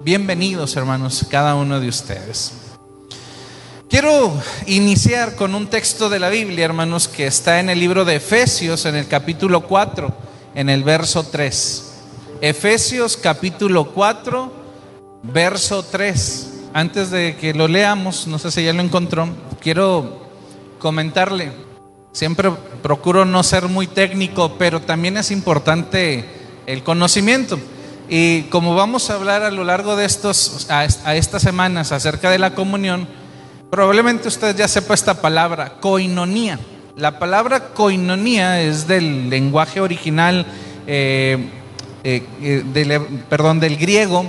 Bienvenidos, hermanos, cada uno de ustedes. Quiero iniciar con un texto de la Biblia, hermanos, que está en el libro de Efesios, en el capítulo 4, en el verso 3. Efesios capítulo 4, verso 3. Antes de que lo leamos, no sé si ya lo encontró, quiero comentarle. Siempre procuro no ser muy técnico, pero también es importante el conocimiento. Y como vamos a hablar a lo largo de estas semanas acerca de la comunión, probablemente usted ya sepa esta palabra, koinonía. La palabra koinonía es del lenguaje original, del griego,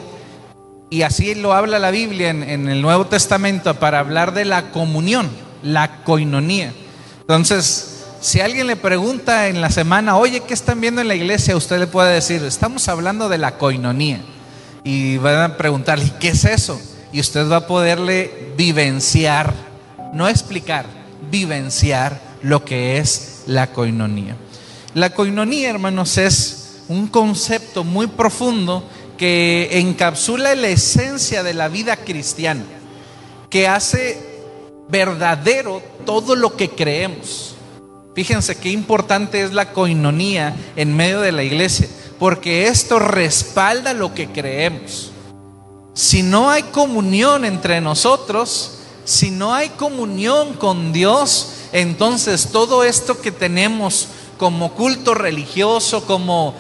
y así lo habla la Biblia en el Nuevo Testamento para hablar de la comunión, la koinonía. Entonces, si alguien le pregunta en la semana, oye, ¿qué están viendo en la iglesia? Usted le puede decir, estamos hablando de la koinonía. Y van a preguntarle, ¿qué es eso? Y usted va a poderle vivenciar, no explicar, vivenciar lo que es la koinonía. La koinonía, hermanos, es un concepto muy profundo que encapsula la esencia de la vida cristiana, que hace verdadero todo lo que creemos. Fíjense qué importante es la koinonía en medio de la iglesia, porque esto respalda lo que creemos. Si no hay comunión entre nosotros, si no hay comunión con Dios, entonces todo esto que tenemos como culto religioso, como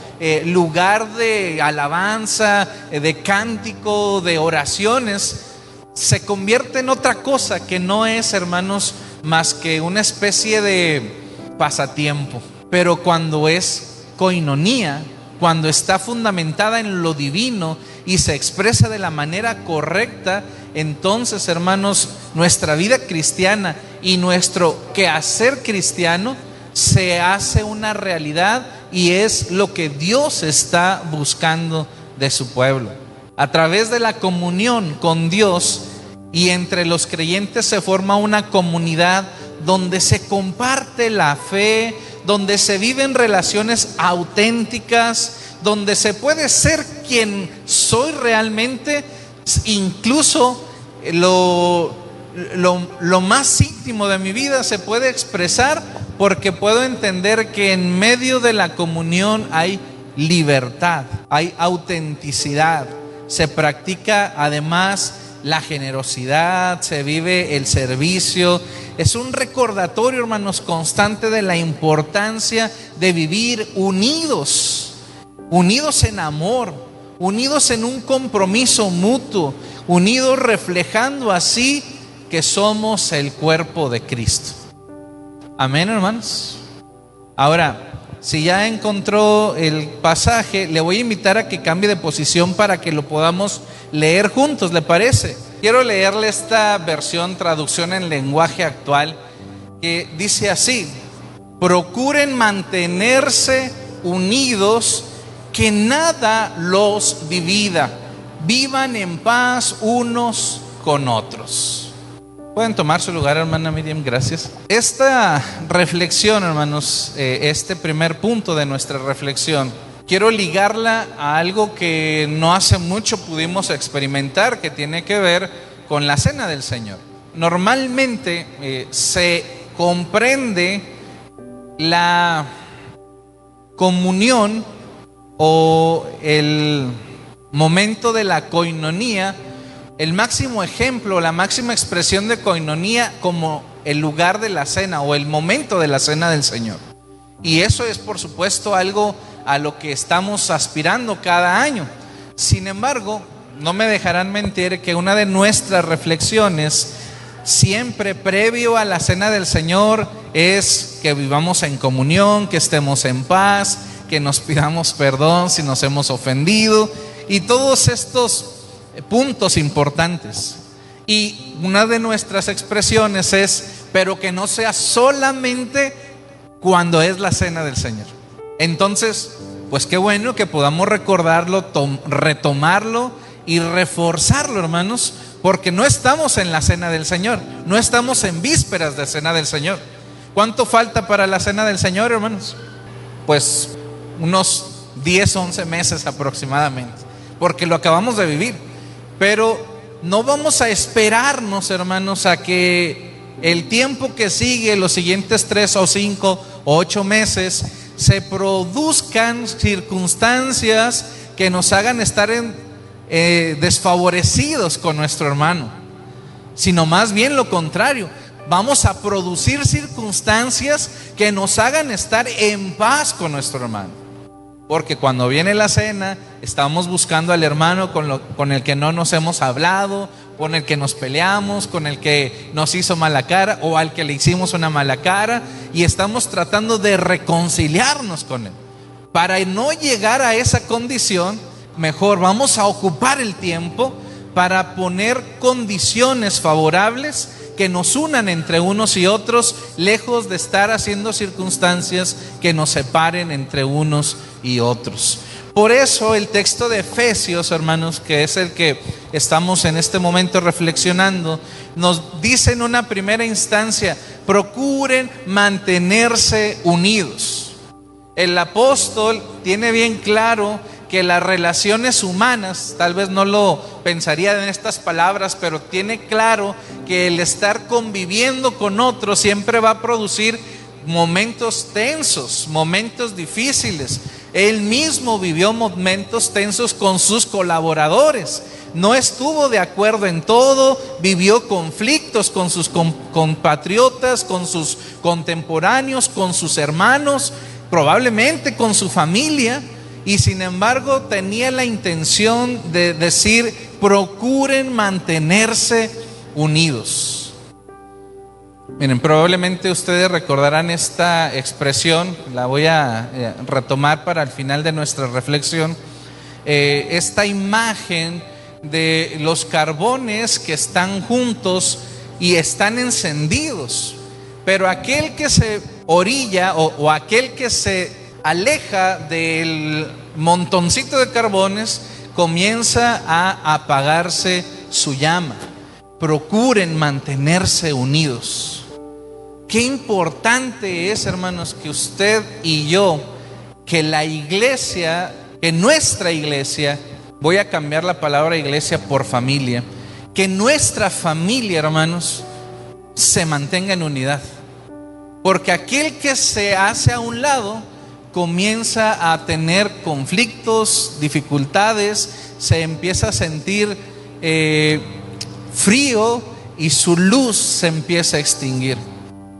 lugar de alabanza, de cántico, de oraciones, se convierte en otra cosa que no es, hermanos, más que una especie de pasatiempo. Pero cuando es koinonía, cuando está fundamentada en lo divino y se expresa de la manera correcta, entonces, hermanos, nuestra vida cristiana y nuestro quehacer cristiano se hace una realidad, y es lo que Dios está buscando de su pueblo. A través de la comunión con Dios y entre los creyentes se forma una comunidad donde se comparte la fe, donde se viven relaciones auténticas, donde se puede ser quien soy realmente, incluso lo más íntimo de mi vida se puede expresar, porque puedo entender que en medio de la comunión hay libertad, hay autenticidad, se practica además la generosidad, se vive el servicio. Es un recordatorio, hermanos, constante de la importancia de vivir unidos en amor, unidos en un compromiso mutuo, unidos reflejando así que somos el cuerpo de Cristo. Amén, hermanos. Ahora, si ya encontró el pasaje, le voy a invitar a que cambie de posición para que lo podamos leer juntos, ¿le parece? Quiero leerle esta versión, traducción en lenguaje actual, que dice así: procuren mantenerse unidos, que nada los divida, vivan en paz unos con otros. Pueden tomar su lugar, hermana Miriam, gracias. Esta reflexión, hermanos, este primer punto de nuestra reflexión, quiero ligarla a algo que no hace mucho pudimos experimentar, que tiene que ver con la cena del Señor. Normalmente se comprende la comunión o el momento de la koinonía, el máximo ejemplo, la máxima expresión de koinonía, como el lugar de la cena o el momento de la cena del Señor. Y eso es, por supuesto, algo a lo que estamos aspirando cada año. Sin embargo, no me dejarán mentir que una de nuestras reflexiones siempre previo a la cena del Señor es que vivamos en comunión, que estemos en paz, que nos pidamos perdón si nos hemos ofendido, y todos estos puntos importantes. Y una de nuestras expresiones es, pero que no sea solamente cuando es la cena del Señor. Entonces, pues qué bueno que podamos recordarlo, retomarlo y reforzarlo, hermanos, porque no estamos en la cena del Señor, no estamos en vísperas de cena del Señor. ¿Cuánto falta para la cena del Señor, hermanos? Pues unos 10, 11 meses aproximadamente, porque lo acabamos de vivir. Pero no vamos a esperarnos, hermanos, a que el tiempo que sigue, los siguientes 3 o 5 o 8 meses, se produzcan circunstancias que nos hagan estar desfavorecidos con nuestro hermano, sino más bien lo contrario. Vamos a producir circunstancias que nos hagan estar en paz con nuestro hermano. Porque cuando viene la cena, estamos buscando al hermano con el que no nos hemos hablado, con el que nos peleamos, con el que nos hizo mala cara o al que le hicimos una mala cara, y estamos tratando de reconciliarnos con él. Para no llegar a esa condición, mejor vamos a ocupar el tiempo para poner condiciones favorables que nos unan entre unos y otros, lejos de estar haciendo circunstancias que nos separen entre unos y otros. Por eso el texto de Efesios, hermanos, que es el que estamos en este momento reflexionando, nos dice en una primera instancia: procuren mantenerse unidos. El apóstol tiene bien claro que las relaciones humanas, tal vez no lo pensaría en estas palabras, pero tiene claro que el estar conviviendo con otros siempre va a producir momentos tensos, momentos difíciles. Él mismo vivió momentos tensos con sus colaboradores. No estuvo de acuerdo en todo, vivió conflictos con sus compatriotas, con sus contemporáneos, con sus hermanos, probablemente con su familia. Y sin embargo tenía la intención de decir: procuren mantenerse unidos. Miren, probablemente ustedes recordarán esta expresión, la voy a retomar para el final de nuestra reflexión. Esta imagen de los carbones que están juntos y están encendidos, pero aquel que se orilla o aquel que se aleja del montoncito de carbones, comienza a apagarse su llama. Procuren mantenerse unidos. Qué importante es, hermanos, que usted y yo, que la iglesia, que nuestra iglesia, voy a cambiar la palabra iglesia por familia, que nuestra familia, hermanos, se mantenga en unidad. Porque aquel que se hace a un lado comienza a tener conflictos, dificultades, se empieza a sentir frío y su luz se empieza a extinguir.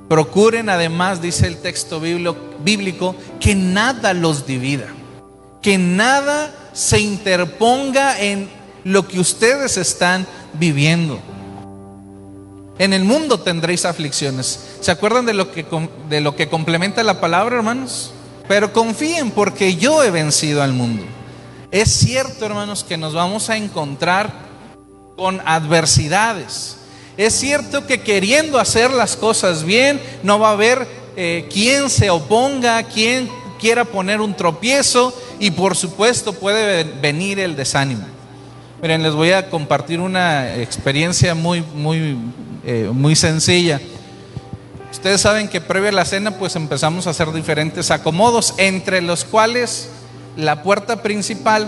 Procuren además, dice el texto bíblico, que nada los divida, que nada se interponga en lo que ustedes están viviendo. En el mundo tendréis aflicciones. ¿Se acuerdan de lo que complementa la palabra, hermanos? Pero confíen, porque yo he vencido al mundo. Es cierto, hermanos, que nos vamos a encontrar con adversidades. Es cierto que queriendo hacer las cosas bien, no va a haber quien se oponga, quien quiera poner un tropiezo, y por supuesto puede venir el desánimo. Miren, les voy a compartir una experiencia muy sencilla. Ustedes saben que previo a la cena pues empezamos a hacer diferentes acomodos, entre los cuales la puerta principal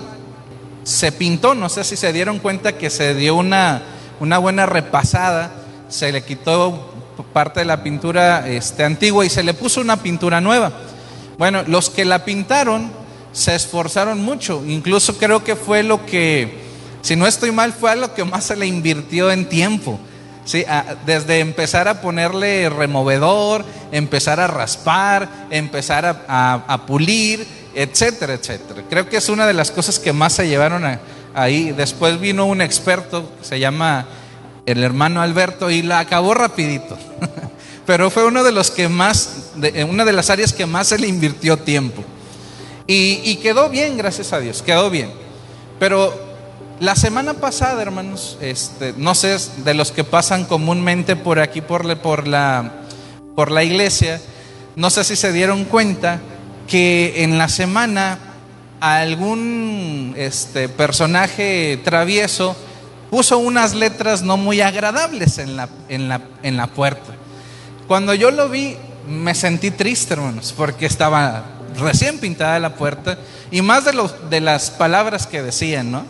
se pintó. No sé si se dieron cuenta que se dio una buena repasada, se le quitó parte de la pintura antigua y se le puso una pintura nueva. Bueno, los que la pintaron se esforzaron mucho, incluso creo que fue lo que, si no estoy mal, fue a lo que más se le invirtió en tiempo. Sí, desde empezar a ponerle removedor, empezar a raspar, empezar a pulir, etcétera, etcétera. Creo que es una de las cosas que más se llevaron ahí. Después vino un experto, se llama el hermano Alberto, y la acabó rapidito. Pero fue uno de los que más, una de las áreas que más se le invirtió tiempo. Y quedó bien, gracias a Dios, quedó bien. Pero la semana pasada, hermanos, no sé, de los que pasan comúnmente por aquí, por la iglesia, no sé si se dieron cuenta que en la semana algún personaje travieso puso unas letras no muy agradables en la puerta. Cuando yo lo vi, me sentí triste, hermanos, porque estaba recién pintada la puerta, y más de las palabras que decían, ¿no?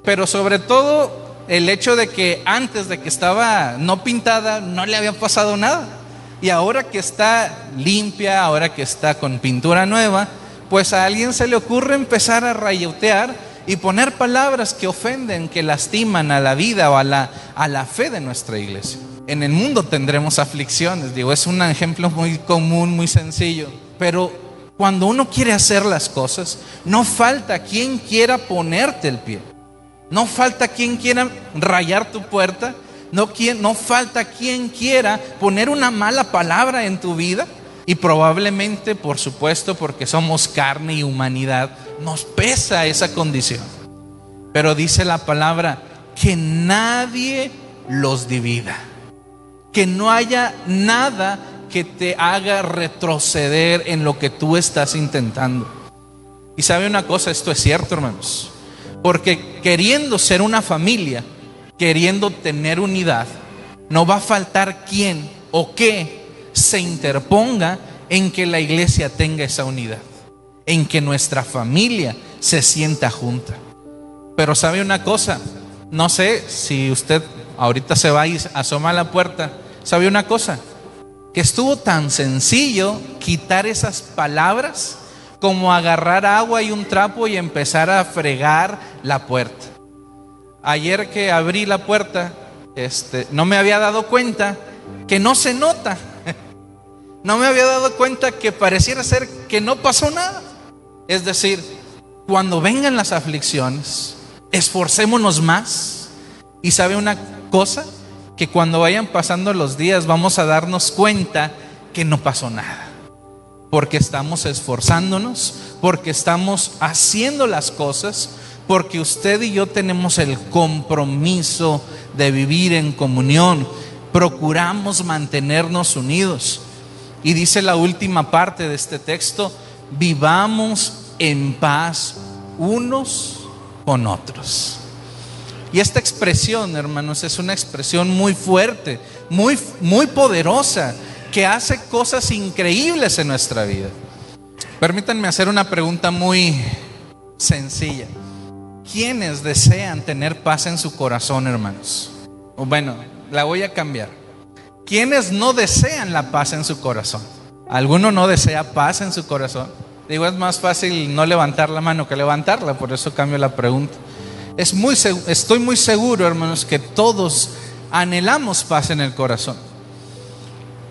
Pero sobre todo el hecho de que antes de que estaba no pintada no le había pasado nada, y ahora que está limpia, ahora que está con pintura nueva, pues a alguien se le ocurre empezar a rayotear y poner palabras que ofenden, que lastiman a la vida o a la fe de nuestra iglesia. En el mundo tendremos aflicciones, digo, es un ejemplo muy común, muy sencillo, pero cuando uno quiere hacer las cosas, no falta quien quiera ponerte el pie, no falta quien quiera rayar tu puerta, no falta quien quiera poner una mala palabra en tu vida. Y probablemente, por supuesto, porque somos carne y humanidad, nos pesa esa condición. Pero dice la palabra que nadie los divida, que no haya nada que te haga retroceder en lo que tú estás intentando. Y sabe una cosa, esto es cierto, hermanos, porque queriendo ser una familia, queriendo tener unidad, no va a faltar quién o qué se interponga en que la iglesia tenga esa unidad, en que nuestra familia se sienta junta. Pero sabe una cosa, no sé si usted ahorita se va y asoma a la puerta, sabe una cosa, que estuvo tan sencillo quitar esas palabras como agarrar agua y un trapo y empezar a fregar la puerta. Ayer que abrí la puerta, no me había dado cuenta que no se nota. No me había dado cuenta que pareciera ser que no pasó nada. Es decir, cuando vengan las aflicciones, esforcémonos más. Y sabe una cosa, que cuando vayan pasando los días vamos a darnos cuenta que no pasó nada, porque estamos esforzándonos, porque estamos haciendo las cosas, porque usted y yo tenemos el compromiso de vivir en comunión, procuramos mantenernos unidos. Y dice la última parte de este texto: vivamos en paz unos con otros. Y esta expresión, hermanos, es una expresión muy fuerte, muy poderosa, que hace cosas increíbles en nuestra vida. Permítanme hacer una pregunta muy sencilla. ¿Quiénes desean tener paz en su corazón, hermanos? O bueno, la voy a cambiar. ¿Quiénes no desean la paz en su corazón? ¿Alguno no desea paz en su corazón? Digo, es más fácil no levantar la mano que levantarla, por eso cambio la pregunta. Estoy muy seguro, hermanos, que todos anhelamos paz en el corazón.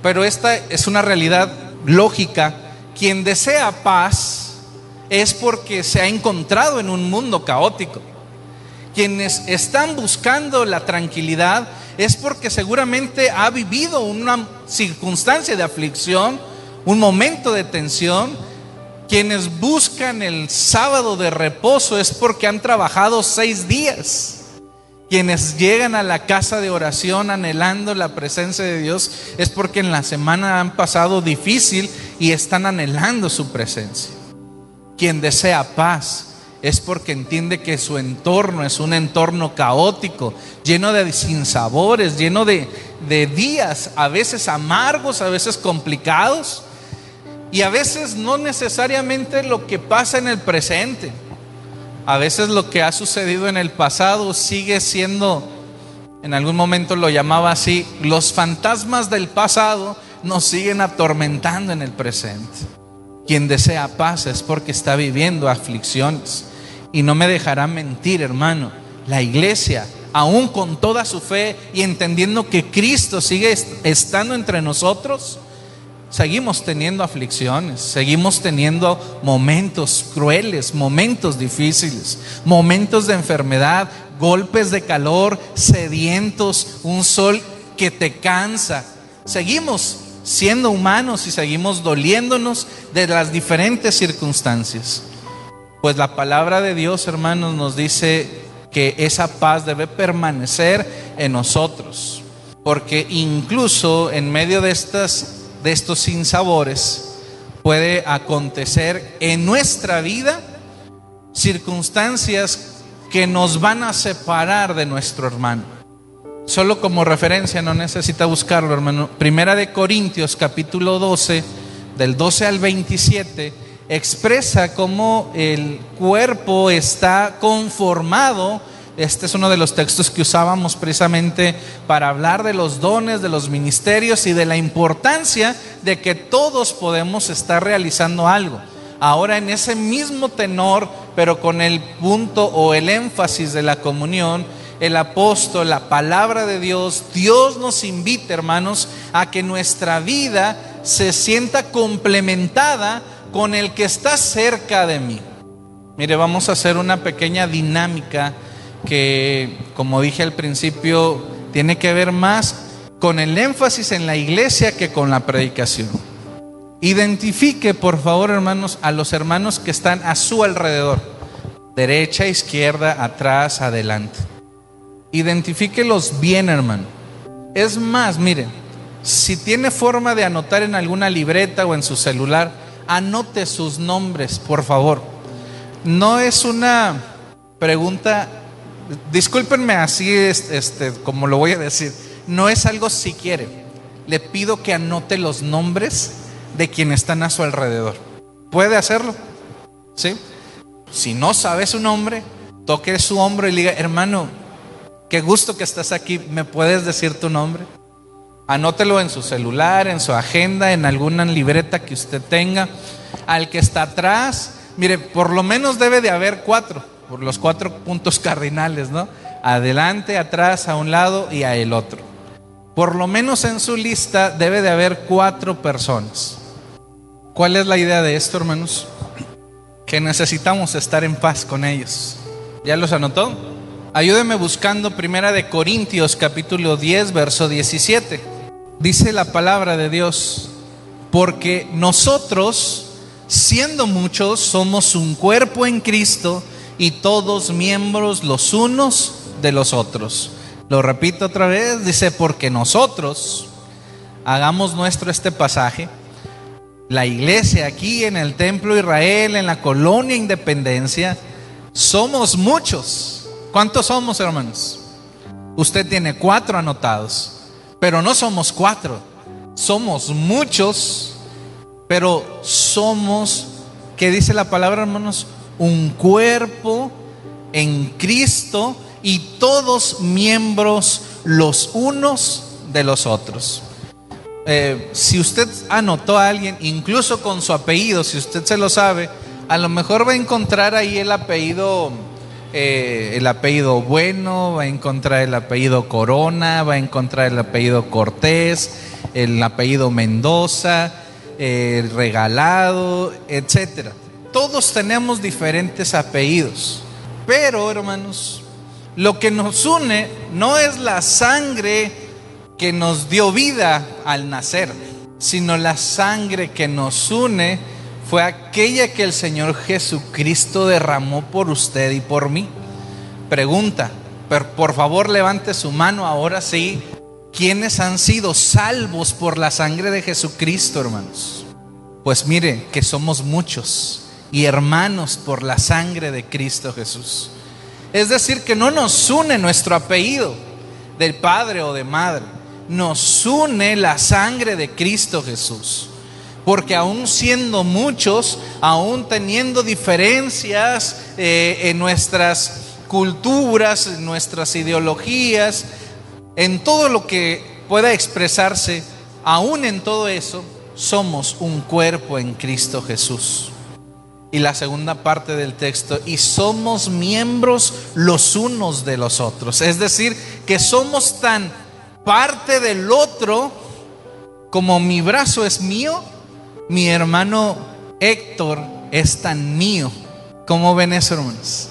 Pero esta es una realidad lógica. Quien desea paz es porque se ha encontrado en un mundo caótico. Quienes están buscando la tranquilidad es porque seguramente ha vivido una circunstancia de aflicción, un momento de tensión. Quienes buscan el sábado de reposo es porque han trabajado 6 días. Quienes llegan a la casa de oración anhelando la presencia de Dios es porque en la semana han pasado difícil y están anhelando su presencia. Quien desea paz es porque entiende que su entorno es un entorno caótico, lleno de sinsabores, lleno de días a veces amargos, a veces complicados, y a veces no necesariamente lo que pasa en el presente. A veces lo que ha sucedido en el pasado sigue siendo, en algún momento lo llamaba así, los fantasmas del pasado nos siguen atormentando en el presente. Quien desea paz es porque está viviendo aflicciones. Y no me dejará mentir, hermano, la iglesia, aún con toda su fe y entendiendo que Cristo sigue estando entre nosotros, seguimos teniendo aflicciones, seguimos teniendo momentos crueles, momentos difíciles, momentos de enfermedad, golpes de calor, sedientos, un sol que te cansa. Seguimos siendo humanos y seguimos doliéndonos de las diferentes circunstancias. Pues la palabra de Dios, hermanos, nos dice que esa paz debe permanecer en nosotros, porque incluso en medio de estos sinsabores puede acontecer en nuestra vida circunstancias que nos van a separar de nuestro hermano. Solo como referencia, no necesita buscarlo, hermano. Primera de Corintios capítulo 12, del 12 al 27, expresa cómo el cuerpo está conformado Este es uno de los textos que usábamos precisamente para hablar de los dones, de los ministerios y de la importancia de que todos podemos estar realizando algo. Ahora, en ese mismo tenor, pero con el punto o el énfasis de la comunión, el apóstol, la palabra de Dios, Dios nos invita, hermanos, a que nuestra vida se sienta complementada con el que está cerca de mí. Mire, vamos a hacer una pequeña dinámica que, como dije al principio, tiene que ver más con el énfasis en la iglesia que con la predicación. Identifique, por favor, hermanos, a los hermanos que están a su alrededor, derecha, izquierda, atrás, adelante. Identifíquelos bien, hermano. Es más, mire, si tiene forma de anotar en alguna libreta o en su celular, anote sus nombres, por favor. No es una pregunta, discúlpenme así, como lo voy a decir, no es algo si quiere. Le pido que anote los nombres de quienes están a su alrededor. ¿Puede hacerlo? ¿Sí? Si no sabe su nombre, toque su hombro y le diga: hermano, qué gusto que estás aquí, ¿me puedes decir tu nombre? Anótelo en su celular, en su agenda, en alguna libreta que usted tenga. Al que está atrás, mire, por lo menos debe de haber 4, por los 4 puntos cardinales, ¿no? Adelante, atrás, a un lado y a el otro. Por lo menos en su lista debe de haber 4 personas. ¿Cuál es la idea de esto, hermanos? Que necesitamos estar en paz con ellos. ¿Ya los anotó? Ayúdeme buscando 1 Corintios capítulo 10, verso 17. Dice la palabra de Dios: porque nosotros, siendo muchos, somos un cuerpo en Cristo y todos miembros los unos de los otros. Lo repito otra vez, dice: porque nosotros, hagamos nuestro este pasaje, la iglesia aquí en el Templo Israel, en la colonia Independencia, somos muchos. ¿Cuántos somos, hermanos? Usted tiene 4 anotados, pero no somos 4, somos muchos, pero somos, ¿qué dice la palabra, hermanos? Un cuerpo en Cristo y todos miembros los unos de los otros. Si usted anotó a alguien, incluso con su apellido, si usted se lo sabe, a lo mejor va a encontrar ahí el apellido Bueno, va a encontrar el apellido Corona, va a encontrar el apellido Cortés, el apellido Mendoza, Regalado, etcétera. Todos tenemos diferentes apellidos, pero, hermanos, lo que nos une no es la sangre que nos dio vida al nacer, sino la sangre que nos une fue aquella que el Señor Jesucristo derramó por usted y por mí. Pregunta, por favor levante su mano ahora sí. ¿Quiénes han sido salvos por la sangre de Jesucristo, hermanos? Pues mire que somos muchos y hermanos por la sangre de Cristo Jesús. Es decir, que no nos une nuestro apellido del padre o de madre, nos une la sangre de Cristo Jesús. Porque aún siendo muchos, aún teniendo diferencias en nuestras culturas, en nuestras ideologías, en todo lo que pueda expresarse, aún en todo eso, somos un cuerpo en Cristo Jesús. Y la segunda parte del texto: y somos miembros los unos de los otros. Es decir, que somos tan parte del otro como mi brazo es mío, mi hermano Héctor es tan mío. ¿Cómo ven eso, hermanos?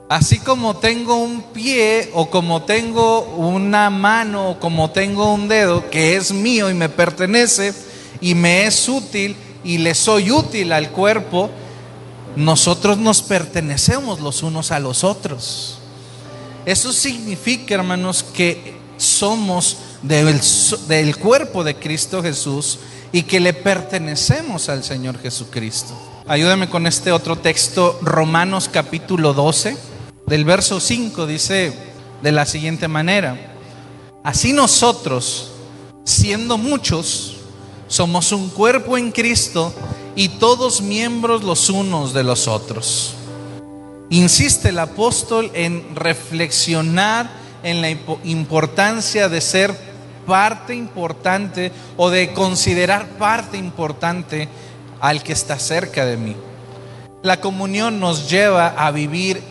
Así como tengo un pie, o como tengo una mano, o como tengo un dedo que es mío y me pertenece y me es útil y le soy útil al cuerpo, nosotros nos pertenecemos los unos a los otros. Eso significa, hermanos, que somos del cuerpo de Cristo Jesús y que le pertenecemos al Señor Jesucristo. Ayúdame con este otro texto, Romanos capítulo 12, del verso 5, dice de la siguiente manera: así nosotros, siendo muchos, somos un cuerpo en Cristo y todos miembros los unos de los otros. Insiste el apóstol en reflexionar en la importancia de ser parte importante o de considerar parte importante al que está cerca de mí. La comunión nos lleva a vivir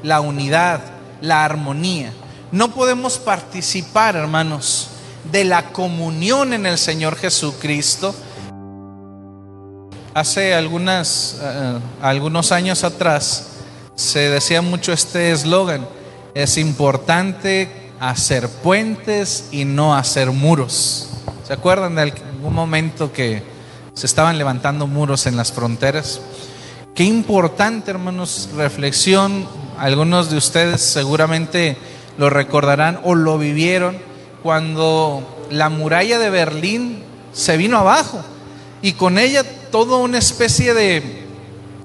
la unidad, la armonía. No podemos participar, hermanos, de la comunión en el Señor Jesucristo. Hace algunos años atrás se decía mucho este eslogan: es importante hacer puentes y no hacer muros. ¿Se acuerdan de algún momento que se estaban levantando muros en las fronteras? Qué importante, hermanos, reflexión. Algunos de ustedes seguramente lo recordarán o lo vivieron cuando la muralla de Berlín se vino abajo y con ella toda una especie de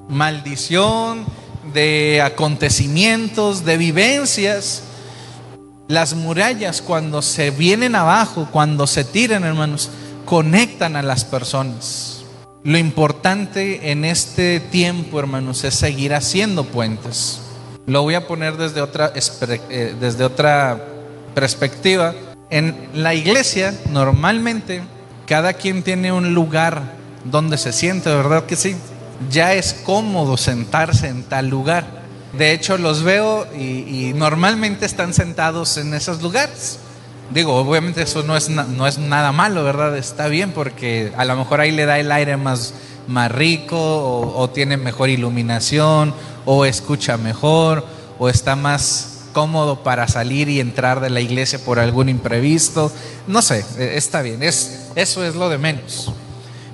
maldición, de acontecimientos, de vivencias. Las murallas, cuando se vienen abajo, cuando se tiran, hermanos, conectan a las personas. Lo importante en este tiempo, hermanos, es seguir haciendo puentes. Lo voy a poner desde otra perspectiva. En la iglesia, normalmente, cada quien tiene un lugar donde se siente, ¿verdad que sí? Ya es cómodo sentarse en tal lugar. De hecho, los veo y normalmente están sentados en esos lugares. Digo, obviamente eso no es nada malo, ¿verdad? Está bien, porque a lo mejor ahí le da el aire más rico, o tiene mejor iluminación, o escucha mejor, o está más cómodo para salir y entrar de la iglesia por algún imprevisto. No sé, está bien, eso es lo de menos.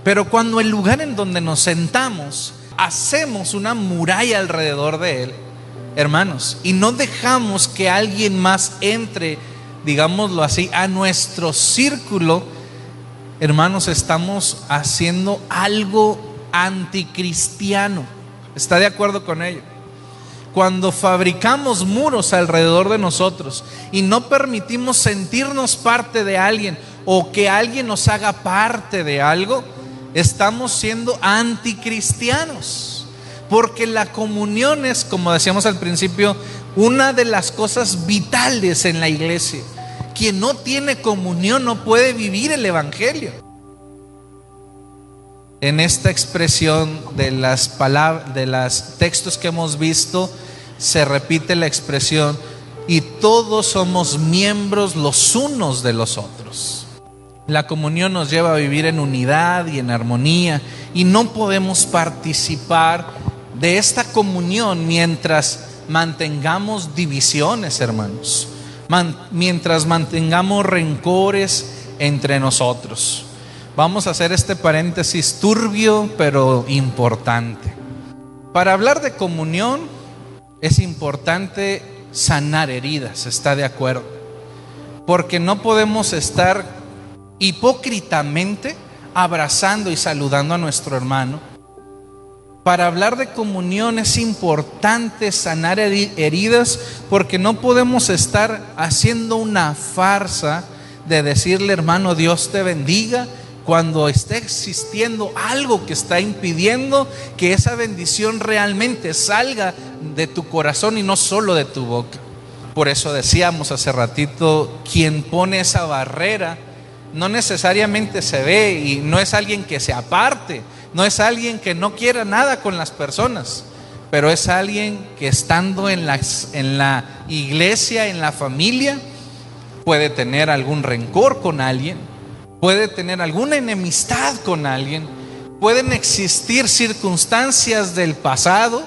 Pero cuando el lugar en donde nos sentamos, hacemos una muralla alrededor de él, hermanos, y no dejamos que alguien más entre, digámoslo así, a nuestro círculo, hermanos, estamos haciendo algo anticristiano. ¿Está de acuerdo con ello? Cuando fabricamos muros alrededor de nosotros y no permitimos sentirnos parte de alguien o que alguien nos haga parte de algo, estamos siendo anticristianos. Porque la comunión es, como decíamos al principio, una de las cosas vitales en la iglesia. Quien no tiene comunión no puede vivir el evangelio. En esta expresión de las palabras, de los textos que hemos visto, se repite la expresión: y todos somos miembros los unos de los otros. La comunión nos lleva a vivir en unidad y en armonía, y no podemos participar de esta comunión mientras mantengamos divisiones, hermanos, mientras mantengamos rencores entre nosotros. Vamos a hacer este paréntesis turbio pero importante. Para hablar de comunión es importante sanar heridas, ¿está de acuerdo? Porque no podemos estar hipócritamente abrazando y saludando a nuestro hermano. Para hablar de comunión es importante sanar heridas, porque no podemos estar haciendo una farsa de decirle: hermano, Dios te bendiga, cuando esté existiendo algo que está impidiendo que esa bendición realmente salga de tu corazón y no solo de tu boca. Por eso decíamos hace ratito, quien pone esa barrera no necesariamente se ve, y no es alguien que se aparte, no es alguien que no quiera nada con las personas, pero es alguien que estando en la iglesia, en la familia, puede tener algún rencor con alguien, puede tener alguna enemistad con alguien, pueden existir circunstancias del pasado,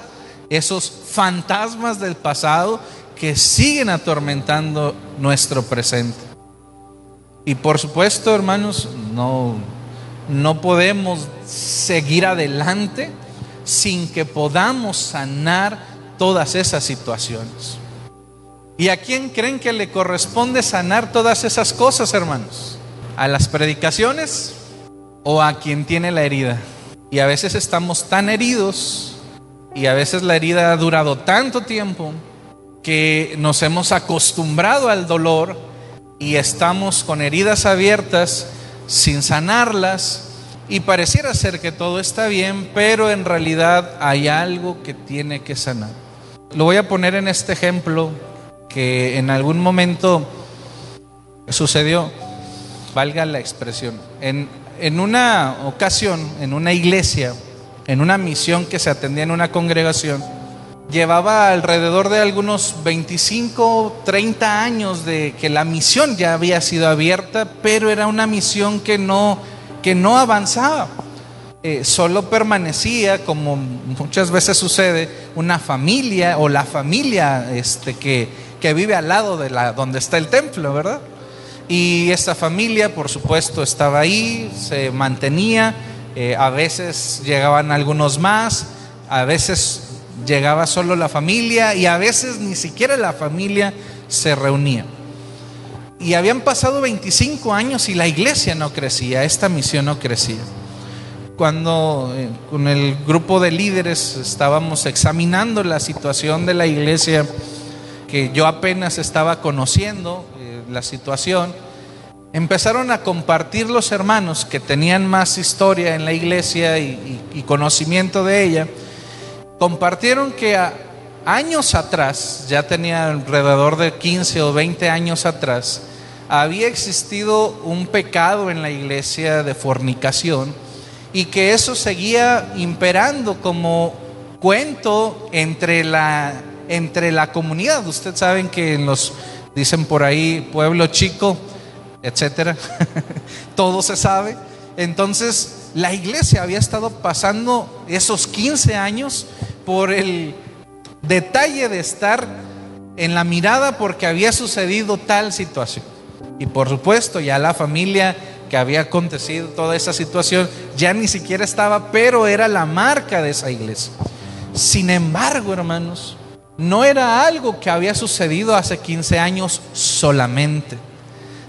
esos fantasmas del pasado que siguen atormentando nuestro presente. Y por supuesto, hermanos, no podemos seguir adelante sin que podamos sanar todas esas situaciones. ¿Y a quién creen que le corresponde sanar todas esas cosas, hermanos? ¿A las predicaciones o a quien tiene la herida? Y a veces estamos tan heridos, y a veces la herida ha durado tanto tiempo que nos hemos acostumbrado al dolor y estamos con heridas abiertas sin sanarlas, y pareciera ser que todo está bien, pero en realidad hay algo que tiene que sanar. Lo voy a poner en este ejemplo que en algún momento sucedió, valga la expresión. En una ocasión, en una iglesia, en una misión que se atendía en una congregación, llevaba alrededor de algunos 25, 30 años de que la misión ya había sido abierta, pero era una misión que no avanzaba. Solo permanecía, como muchas veces sucede, una familia o la familia que vive al lado de donde está el templo, ¿verdad? Y esta familia, por supuesto, estaba ahí, se mantenía. A veces llegaban algunos más, a veces llegaba solo la familia y a veces ni siquiera la familia se reunía. Y habían pasado 25 años y la iglesia no crecía, esta misión no crecía. Cuando con el grupo de líderes estábamos examinando la situación de la iglesia, que yo apenas estaba conociendo la situación, empezaron a compartir los hermanos que tenían más historia en la iglesia y conocimiento de ella. Compartieron que años atrás, ya tenía alrededor de 15 o 20 años atrás, había existido un pecado en la iglesia de fornicación y que eso seguía imperando como cuento entre la comunidad. Ustedes saben que dicen por ahí, pueblo chico, etcétera, todo se sabe. Entonces la iglesia había estado pasando esos 15 años por el detalle de estar en la mirada porque había sucedido tal situación. Y por supuesto ya la familia que había acontecido toda esa situación ya ni siquiera estaba, pero era la marca de esa iglesia. Sin embargo, hermanos, no era algo que había sucedido hace 15 años solamente,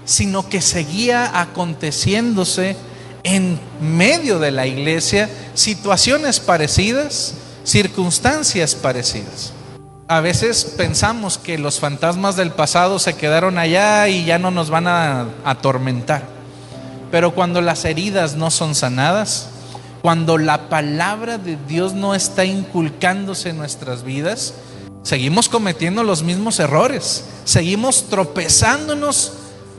sino que seguía aconteciéndose en medio de la iglesia situaciones parecidas, circunstancias parecidas. A veces pensamos que los fantasmas del pasado se quedaron allá y ya no nos van a atormentar. Pero cuando las heridas no son sanadas, cuando la palabra de Dios no está inculcándose en nuestras vidas, seguimos cometiendo los mismos errores, seguimos tropezándonos.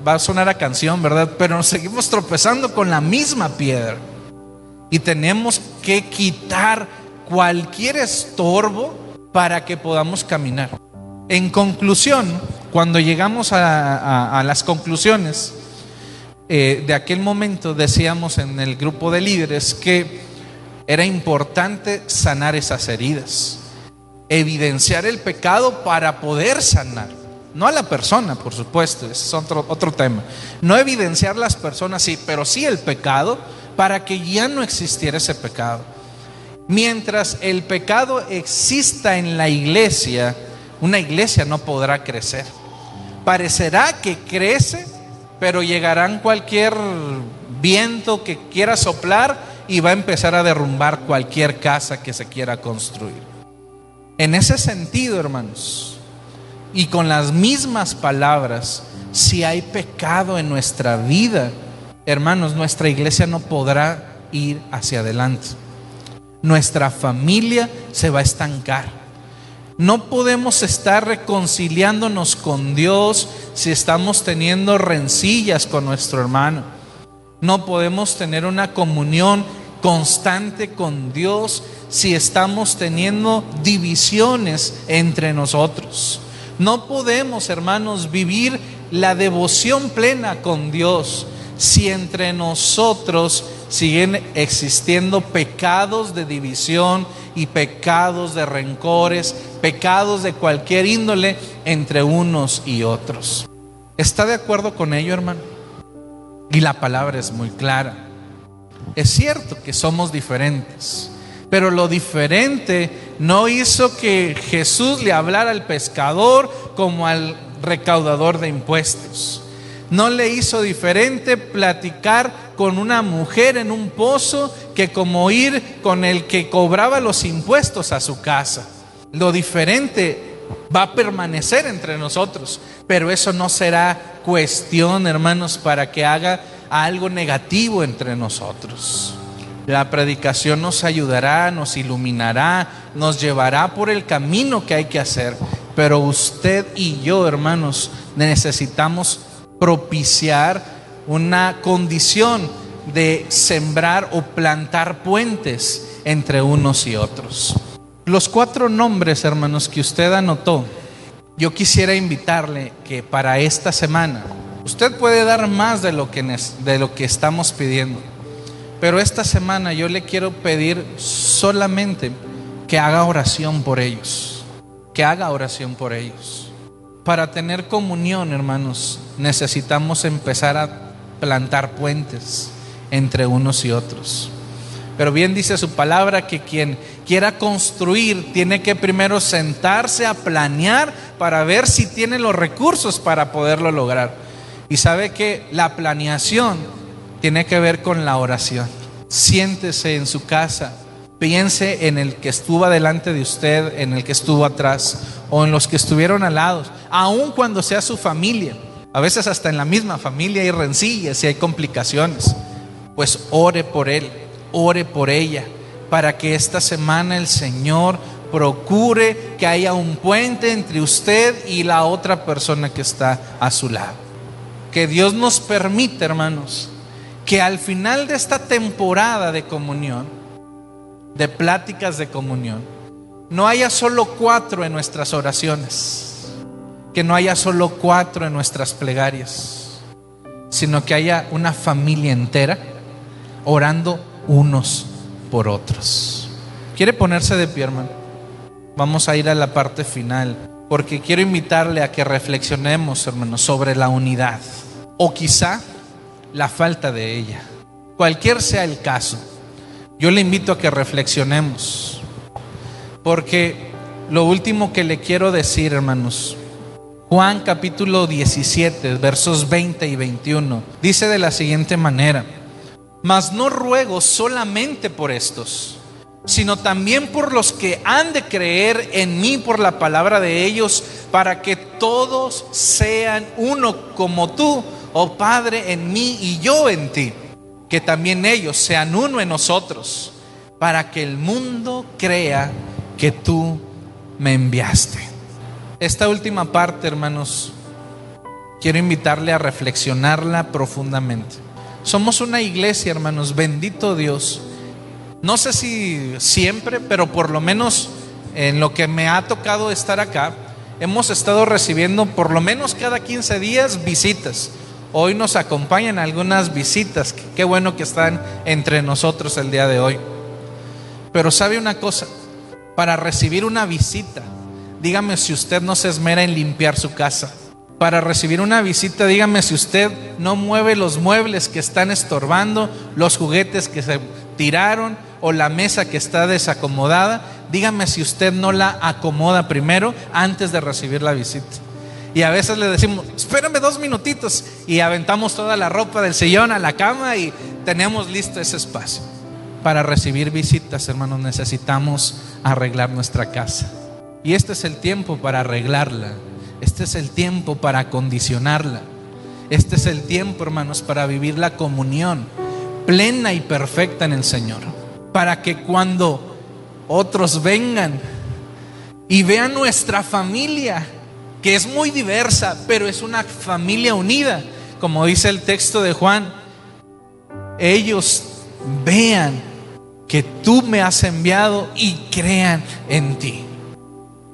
Va a sonar a canción, ¿verdad? Pero nos seguimos tropezando con la misma piedra. Y tenemos que quitar cualquier estorbo para que podamos caminar. En conclusión, cuando llegamos a las conclusiones de aquel momento, decíamos en el grupo de líderes que era importante sanar esas heridas, evidenciar el pecado para poder sanar. No a la persona, por supuesto, ese es otro tema. No evidenciar las personas, sí, pero sí el pecado, para que ya no existiera ese pecado. Mientras el pecado exista en la iglesia, una iglesia no podrá crecer. Parecerá que crece, pero llegarán cualquier viento que quiera soplar y va a empezar a derrumbar cualquier casa que se quiera construir. En ese sentido, hermanos, y con las mismas palabras, si hay pecado en nuestra vida, hermanos, nuestra iglesia no podrá ir hacia adelante. Nuestra familia se va a estancar. No podemos estar reconciliándonos con Dios si estamos teniendo rencillas con nuestro hermano. No podemos tener una comunión constante con Dios si estamos teniendo divisiones entre nosotros. No podemos, hermanos, vivir la devoción plena con Dios si entre nosotros siguen existiendo pecados de división y pecados de rencores, pecados de cualquier índole entre unos y otros. ¿Está de acuerdo con ello, hermano? Y la palabra es muy clara. Es cierto que somos diferentes, pero lo diferente no hizo que Jesús le hablara al pescador como al recaudador de impuestos. No le hizo diferente platicar con una mujer en un pozo que como ir con el que cobraba los impuestos a su casa. Lo diferente va a permanecer entre nosotros, pero eso no será cuestión, hermanos, para que haga algo negativo entre nosotros. La predicación nos ayudará, nos iluminará, nos llevará por el camino que hay que hacer. Pero usted y yo, hermanos, necesitamos propiciar una condición de sembrar o plantar puentes entre unos y otros. Los 4 nombres, hermanos, que usted anotó, yo quisiera invitarle que para esta semana, usted puede dar más de lo que estamos pidiendo, pero esta semana yo le quiero pedir solamente que haga oración por ellos, que haga oración por ellos. Para tener comunión, hermanos, necesitamos empezar a plantar puentes entre unos y otros. Pero bien dice su palabra que quien quiera construir tiene que primero sentarse a planear para ver si tiene los recursos para poderlo lograr. Y sabe que la planeación tiene que ver con la oración. Siéntese en su casa, piense en el que estuvo delante de usted, en el que estuvo atrás o en los que estuvieron al lado, aun cuando sea su familia. A veces hasta en la misma familia hay rencillas y hay complicaciones. Pues ore por él, ore por ella, para que esta semana el Señor procure que haya un puente entre usted y la otra persona que está a su lado. Que Dios nos permita, hermanos, que al final de esta temporada de comunión, de pláticas de comunión, no haya solo 4 en nuestras oraciones, que no haya solo 4 en nuestras plegarias, sino que haya una familia entera orando unos por otros. ¿Quiere ponerse de pie, hermano? Vamos a ir a la parte final, porque quiero invitarle a que reflexionemos, hermanos, sobre la unidad, o quizá la falta de ella. Cualquier sea el caso, yo le invito a que reflexionemos, porque lo último que le quiero decir, hermanos, Juan capítulo 17, versos 20 y 21, dice de la siguiente manera: mas no ruego solamente por estos, sino también por los que han de creer en mí por la palabra de ellos, para que todos sean uno, como tú, oh Padre, en mí y yo en ti, que también ellos sean uno en nosotros, para que el mundo crea que tú me enviaste. Esta última parte, hermanos, quiero invitarle a reflexionarla profundamente. Somos una iglesia, hermanos, bendito Dios. No sé si siempre, pero por lo menos en lo que me ha tocado estar acá, hemos estado recibiendo por lo menos cada 15 días visitas. Hoy nos acompañan algunas visitas. Qué bueno que están entre nosotros el día de hoy. Pero sabe una cosa, para recibir una visita, dígame si usted no se esmera en limpiar su casa. Para recibir una visita, dígame si usted no mueve los muebles que están estorbando, los juguetes que se tiraron o la mesa que está desacomodada. Dígame si usted no la acomoda primero antes de recibir la visita. Y a veces le decimos: espérame 2 minutitos, y aventamos toda la ropa del sillón a la cama y tenemos listo ese espacio. Para recibir visitas, hermanos, necesitamos arreglar nuestra casa. Y este es el tiempo para arreglarla. Este es el tiempo para acondicionarla. Este es el tiempo, hermanos, para vivir la comunión plena y perfecta en el Señor, para que cuando otros vengan y vean nuestra familia, que es muy diversa, pero es una familia unida, como dice el texto de Juan, ellos vean que tú me has enviado y crean en ti.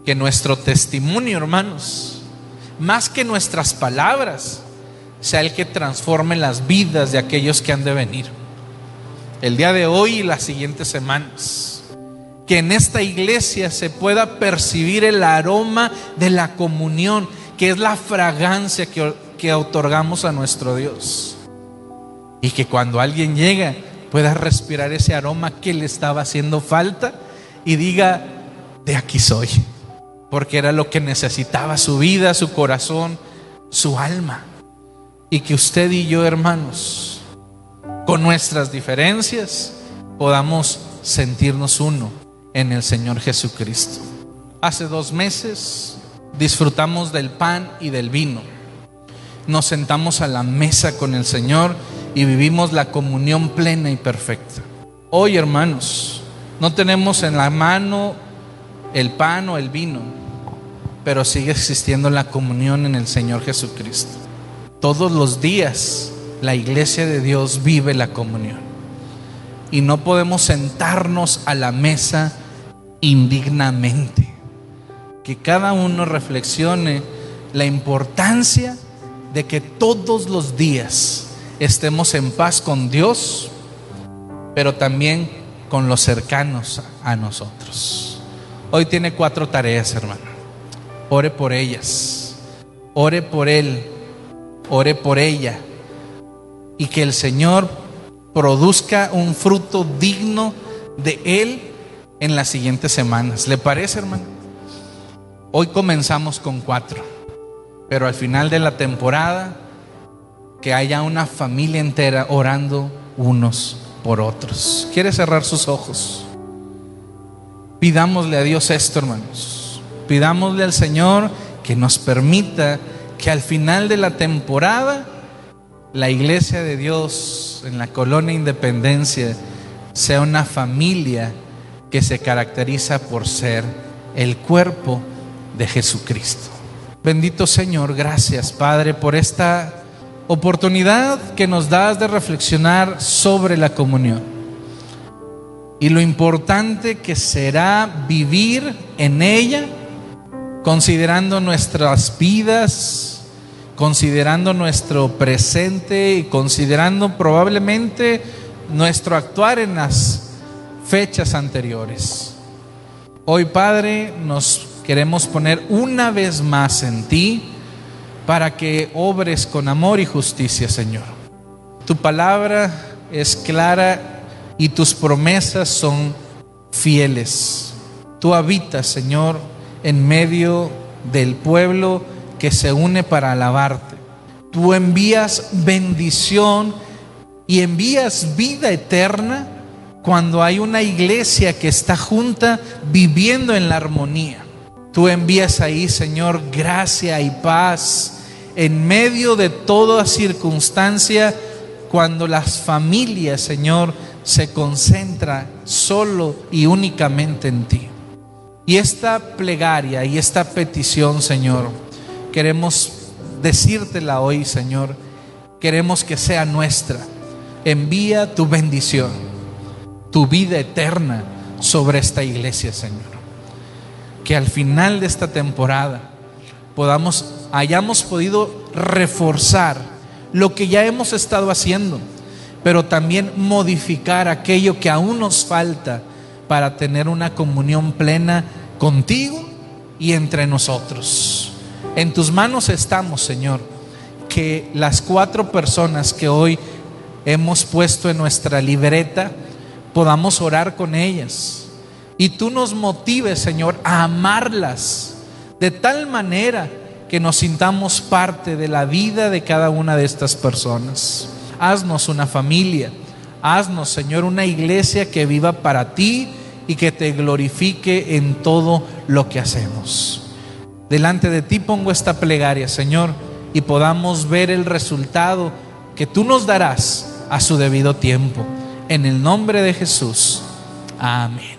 Que nuestro testimonio, hermanos, más que nuestras palabras, sea el que transforme las vidas de aquellos que han de venir el día de hoy y las siguientes semanas. Que en esta iglesia se pueda percibir el aroma de la comunión, que es la fragancia que otorgamos a nuestro Dios. Y que cuando alguien llega pueda respirar ese aroma que le estaba haciendo falta y diga: de aquí soy. Porque era lo que necesitaba su vida, su corazón, su alma. Y que usted y yo, hermanos, con nuestras diferencias, podamos sentirnos uno en el Señor Jesucristo. Hace 2 meses disfrutamos del pan y del vino. Nos sentamos a la mesa con el Señor y vivimos la comunión plena y perfecta. Hoy, hermanos, no tenemos en la mano el pan o el vino, pero sigue existiendo la comunión en el Señor Jesucristo. Todos los días la iglesia de Dios vive la comunión y no podemos sentarnos a la mesa indignamente. Que cada uno reflexione la importancia de que todos los días estemos en paz con Dios, pero también con los cercanos a nosotros. Hoy tiene 4 tareas, hermano. Ore por ellas, ore por él, ore por ella, y que el Señor produzca un fruto digno de él en las siguientes semanas. ¿Le parece, hermano? Hoy comenzamos con 4, pero al final de la temporada que haya una familia entera orando unos por otros. ¿Quiere cerrar sus ojos? Pidámosle a Dios esto, hermanos. Pidámosle al Señor que nos permita que al final de la temporada la iglesia de Dios en la Colonia Independencia sea una familia que se caracteriza por ser el cuerpo de Jesucristo. Bendito Señor, gracias, Padre, por esta oportunidad que nos das de reflexionar sobre la comunión y lo importante que será vivir en ella, considerando nuestras vidas, considerando nuestro presente y considerando probablemente nuestro actuar en las fechas anteriores. Hoy, Padre, nos queremos poner una vez más en ti para que obres con amor y justicia, Señor. Tu palabra es clara y tus promesas son fieles. Tú habitas, Señor, en medio del pueblo que se une para alabarte. Tú envías bendición y envías vida eterna cuando hay una iglesia que está junta viviendo en la armonía. Tú envías ahí, Señor, gracia y paz en medio de toda circunstancia, cuando las familias, Señor, se concentran solo y únicamente en ti. Y esta plegaria y esta petición, Señor, queremos decírtela hoy, Señor. Queremos que sea nuestra. Envía tu bendición, tu vida eterna sobre esta iglesia, Señor. Que al final de esta temporada hayamos podido reforzar lo que ya hemos estado haciendo, pero también modificar aquello que aún nos falta para tener una comunión plena contigo y entre nosotros. En tus manos estamos, Señor, que las 4 personas que hoy hemos puesto en nuestra libreta podamos orar con ellas y tú nos motives, Señor, a amarlas de tal manera que nos sintamos parte de la vida de cada una de estas personas. Haznos una familia, haznos, Señor, una iglesia que viva para ti y que te glorifique en todo lo que hacemos. Delante de ti pongo esta plegaria, Señor, y podamos ver el resultado que tú nos darás a su debido tiempo. En el nombre de Jesús, amén.